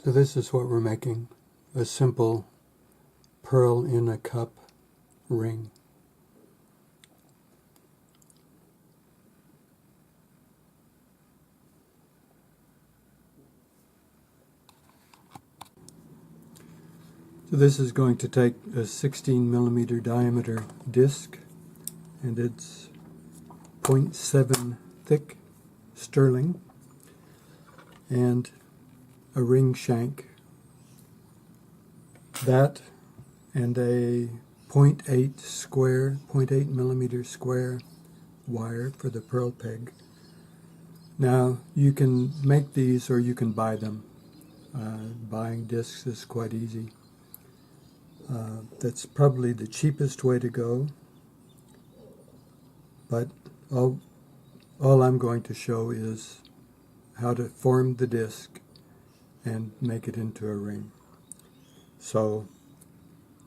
So this is what we're making, a simple pearl in a cup ring. So this is going to take a 16 millimeter diameter disc, and it's 0.7 thick sterling, and a ring shank. That and a 0.8 millimeter square wire for the pearl peg. Now you can make these or you can buy them. Buying discs is quite easy. That's probably the cheapest way to go, but all I'm going to show is how to form the disc and make it into a ring. So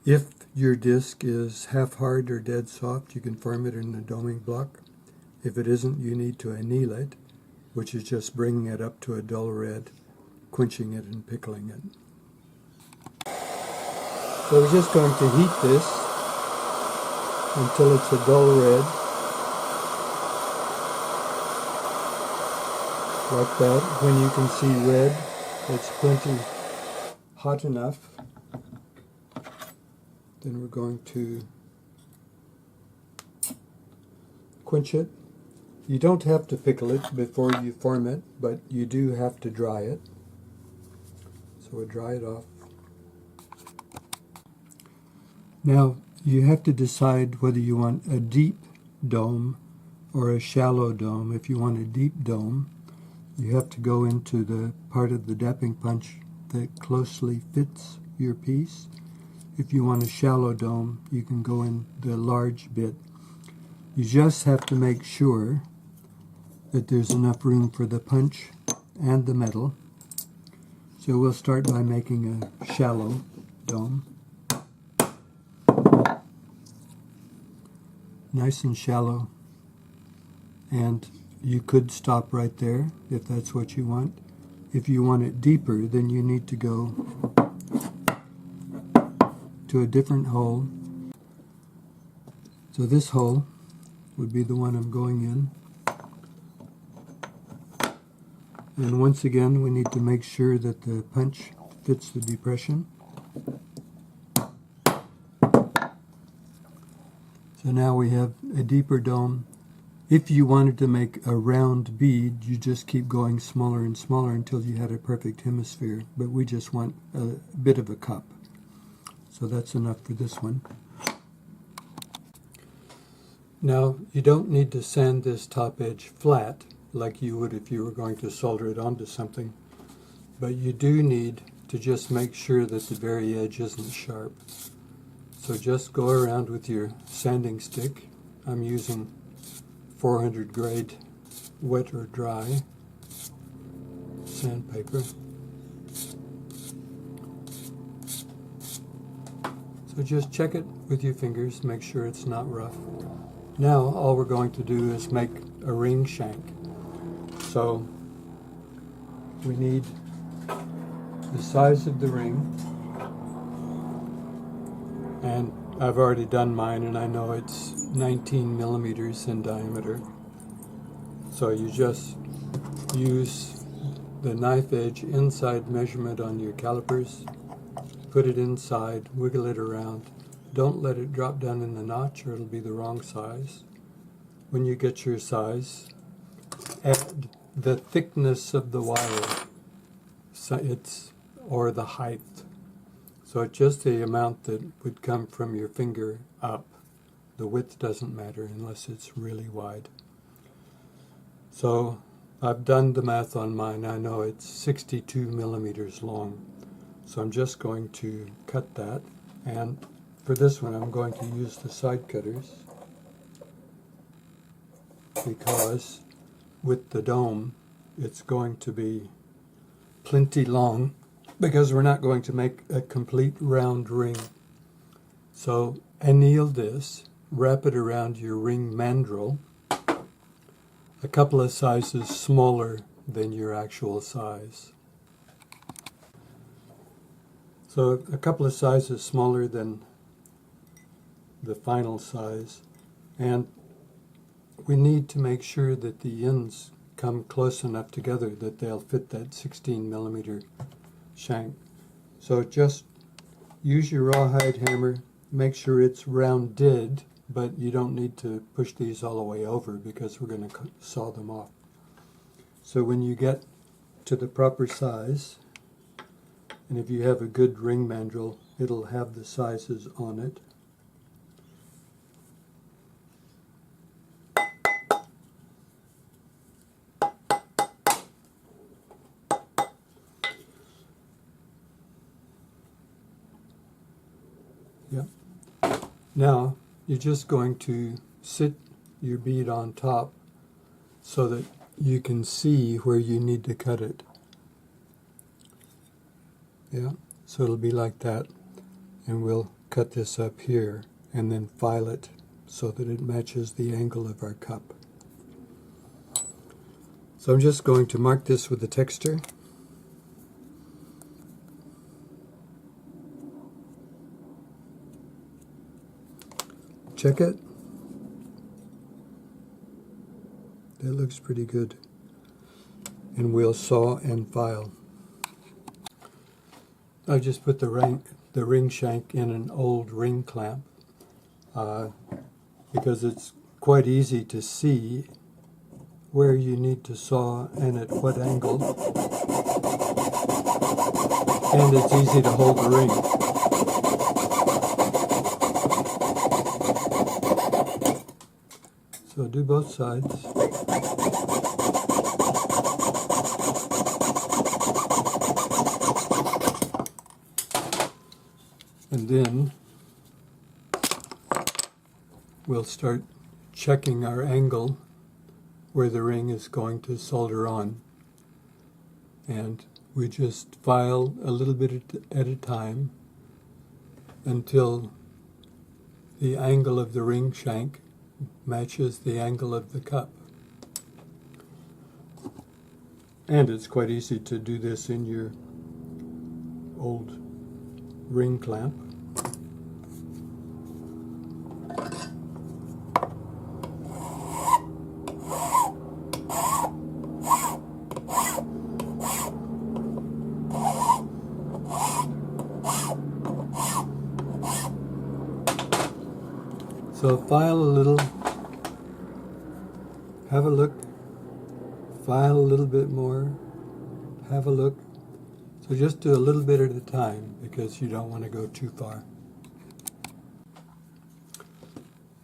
if your disc is half hard or dead soft, you can form it in a doming block. If it isn't, you need to anneal it, which is just bringing it up to a dull red, quenching it and pickling it. So we're just going to heat this until it's a dull red, like that. When you can see red, it's plenty hot enough. Then we're going to quench it. You don't have to pickle it before you form it, but you do have to dry it. So we'll dry it off. Now you have to decide whether you want a deep dome or a shallow dome. If you want a deep dome, you have to go into the part of the dapping punch that closely fits your piece. If you want a shallow dome, you can go in the large bit. You just have to make sure that there's enough room for the punch and the metal. So we'll start by making a shallow dome. Nice and shallow. And you could stop right there if that's what you want. If you want it deeper, then you need to go to a different hole. So this hole would be the one I'm going in. And once again, we need to make sure that the punch fits the depression. So now we have a deeper dome. If you wanted to make a round bead, you just keep going smaller and smaller until you had a perfect hemisphere. But we just want a bit of a cup. So that's enough for this one. Now, you don't need to sand this top edge flat like you would if you were going to solder it onto something. But you do need to just make sure that the very edge isn't sharp. So just go around with your sanding stick. I'm using 400 grade wet or dry sandpaper. So just check it with your fingers, make sure it's not rough. Now all we're going to do is make a ring shank. So we need the size of the ring, and I've already done mine and I know it's 19 millimeters in diameter. So you just use the knife edge inside measurement on your calipers, put it inside, wiggle it around. Don't let it drop down in the notch or it'll be the wrong size. When you get your size, add the thickness of the wire, or the height. So it's just the amount that would come from your finger up. The width doesn't matter unless it's really wide. So I've done the math on mine. I know it's 62 millimeters long. So I'm just going to cut that, and for this one I'm going to use the side cutters because with the dome it's going to be plenty long because we're not going to make a complete round ring. So anneal this, wrap it around your ring mandrel, a couple of sizes smaller than your actual size. So a couple of sizes smaller than the final size, and we need to make sure that the ends come close enough together that they'll fit that 16 millimeter shank. So just use your rawhide hammer, make sure it's rounded, but you don't need to push these all the way over because we're going to saw them off. So when you get to the proper size, and if you have a good ring mandrel, it'll have the sizes on it. Yep. Now you're just going to sit your bead on top so that you can see where you need to cut it. Yeah, so it'll be like that, and we'll cut this up here and then file it so that it matches the angle of our cup. So I'm just going to mark this with the texture. Check it. That looks pretty good. And we'll saw and file. I just put the ring shank in an old ring clamp because it's quite easy to see where you need to saw and at what angle, and it's easy to hold the ring. So do both sides. And then we'll start checking our angle where the ring is going to solder on. And we just file a little bit at a time until the angle of the ring shank matches the angle of the cup. And it's quite easy to do this in your old ring clamp. So file a little, have a look, file a little bit more, have a look. So just do a little bit at a time because you don't want to go too far.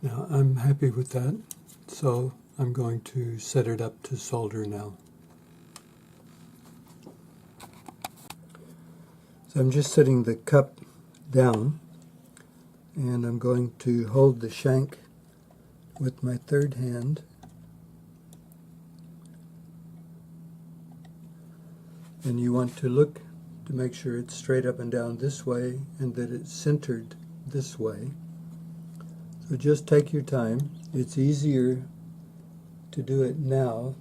Now I'm happy with that, so I'm going to set it up to solder now. So I'm just setting the cup down, and I'm going to hold the shank with my third hand, and you want to look to make sure it's straight up and down this way and that it's centered this way. So just take your time. It's easier to do it now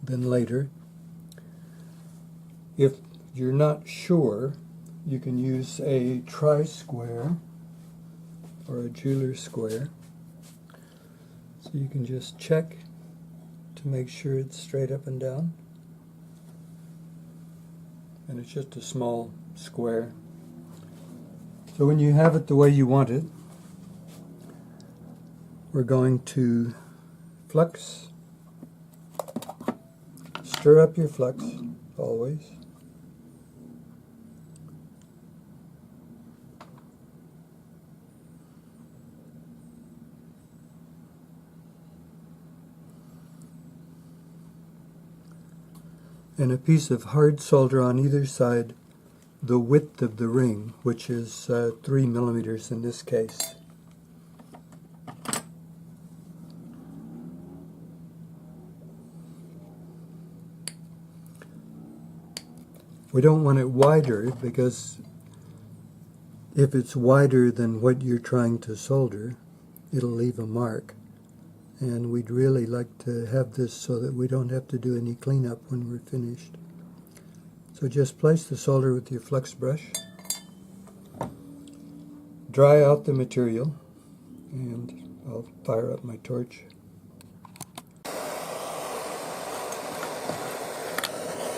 than later. If you're not sure, you can use a tri-square or a jeweler's square. So you can just check to make sure it's straight up and down. And it's just a small square. So when you have it the way you want it, we're going to flux. Stir up your flux, always. And a piece of hard solder on either side the width of the ring, which is 3 millimeters in this case. We don't want it wider because if it's wider than what you're trying to solder, it'll leave a mark. And we'd really like to have this so that we don't have to do any cleanup when we're finished. So just place the solder with your flux brush. dry out the material, and I'll fire up my torch.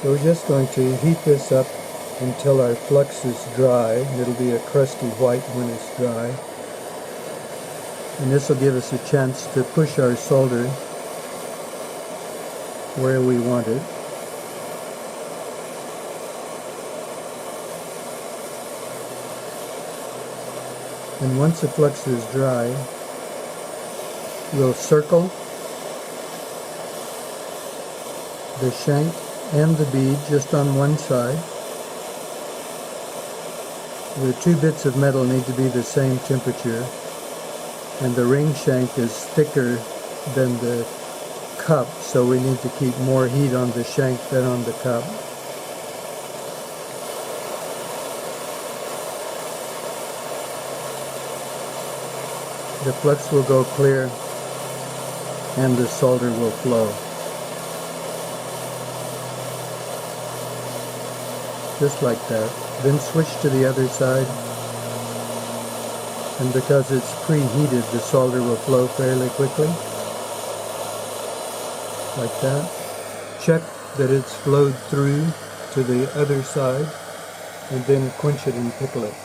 So we're just going to heat this up until our flux is dry. It'll be a crusty white when it's dry. And this will give us a chance to push our solder where we want it. And once the flux is dry, we'll circle the shank and the bead just on one side. The two bits of metal need to be the same temperature, and the ring shank is thicker than the cup, so we need to keep more heat on the shank than on the cup. The flux will go clear and the solder will flow. Just like that. Then switch to the other side, and because it's preheated, the solder will flow fairly quickly. Like that. Check that it's flowed through to the other side, and then quench it and pickle it.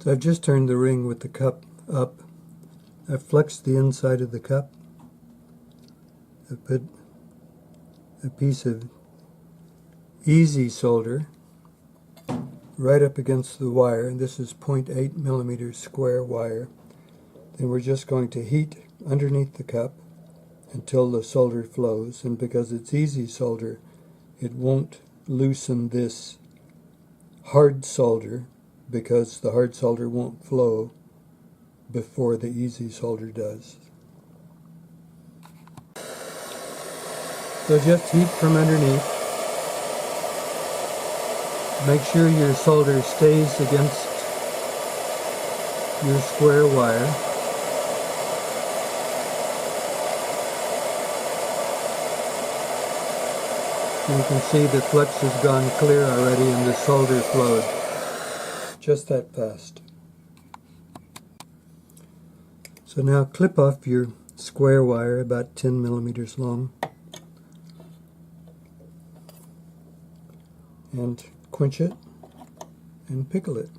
So I've just turned the ring with the cup up. I've flexed the inside of the cup. I put a piece of easy solder right up against the wire, and this is 0.8 millimeter square wire. Then we're just going to heat underneath the cup until the solder flows, and because it's easy solder, it won't loosen this hard solder, because the hard solder won't flow before the easy solder does. So just heat from underneath. Make sure your solder stays against your square wire. And you can see the flux has gone clear already and the solder flowed. Just that fast. So now clip off your square wire about 10 millimeters long and quench it and pickle it.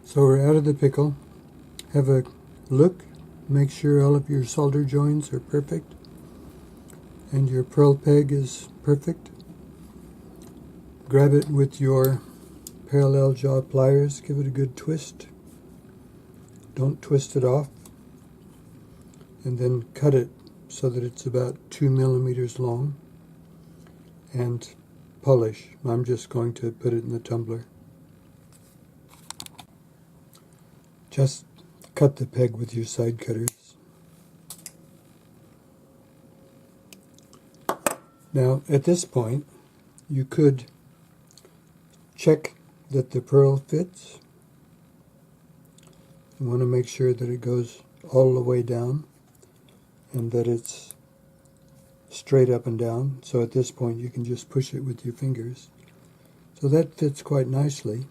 So we're out of the pickle. Have a look, make sure all of your solder joints are perfect and your pearl peg is perfect. Grab it with your parallel jaw pliers, give it a good twist. Don't twist it off. And then cut it so that it's about 2 millimeters long. And polish. I'm just going to put it in the tumbler. Just cut the peg with your side cutters. Now, at this point, you could check that the pearl fits. You want to make sure that it goes all the way down and that it's straight up and down. So at this point, you can just push it with your fingers. So that fits quite nicely.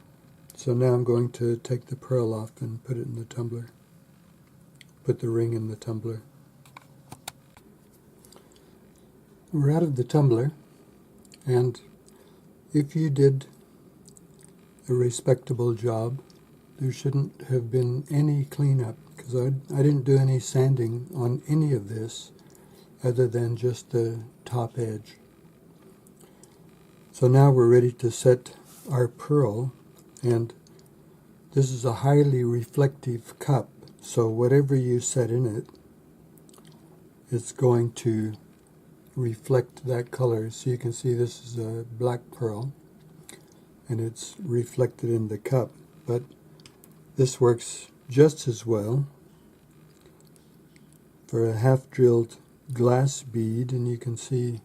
So now I'm going to take the pearl off and put it in the tumbler. Put the ring in the tumbler. We're out of the tumbler, and if you did a respectable job, there shouldn't have been any cleanup, because I didn't do any sanding on any of this other than just the top edge. So now we're ready to set our pearl, and this is a highly reflective cup, so whatever you set in it, it's going to reflect that color. So you can see this is a black pearl and it's reflected in the cup, but this works just as well for a half-drilled glass bead, and you can see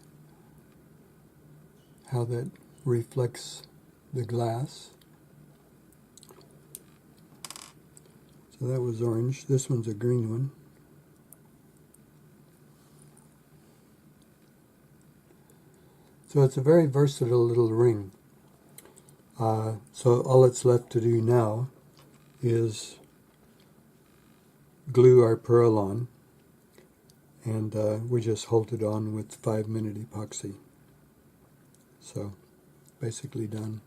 how that reflects the glass. So that was orange. This one's a green one. So it's a very versatile little ring. So all that's left to do now is glue our pearl on, and we just hold it on with 5-minute epoxy. So basically done.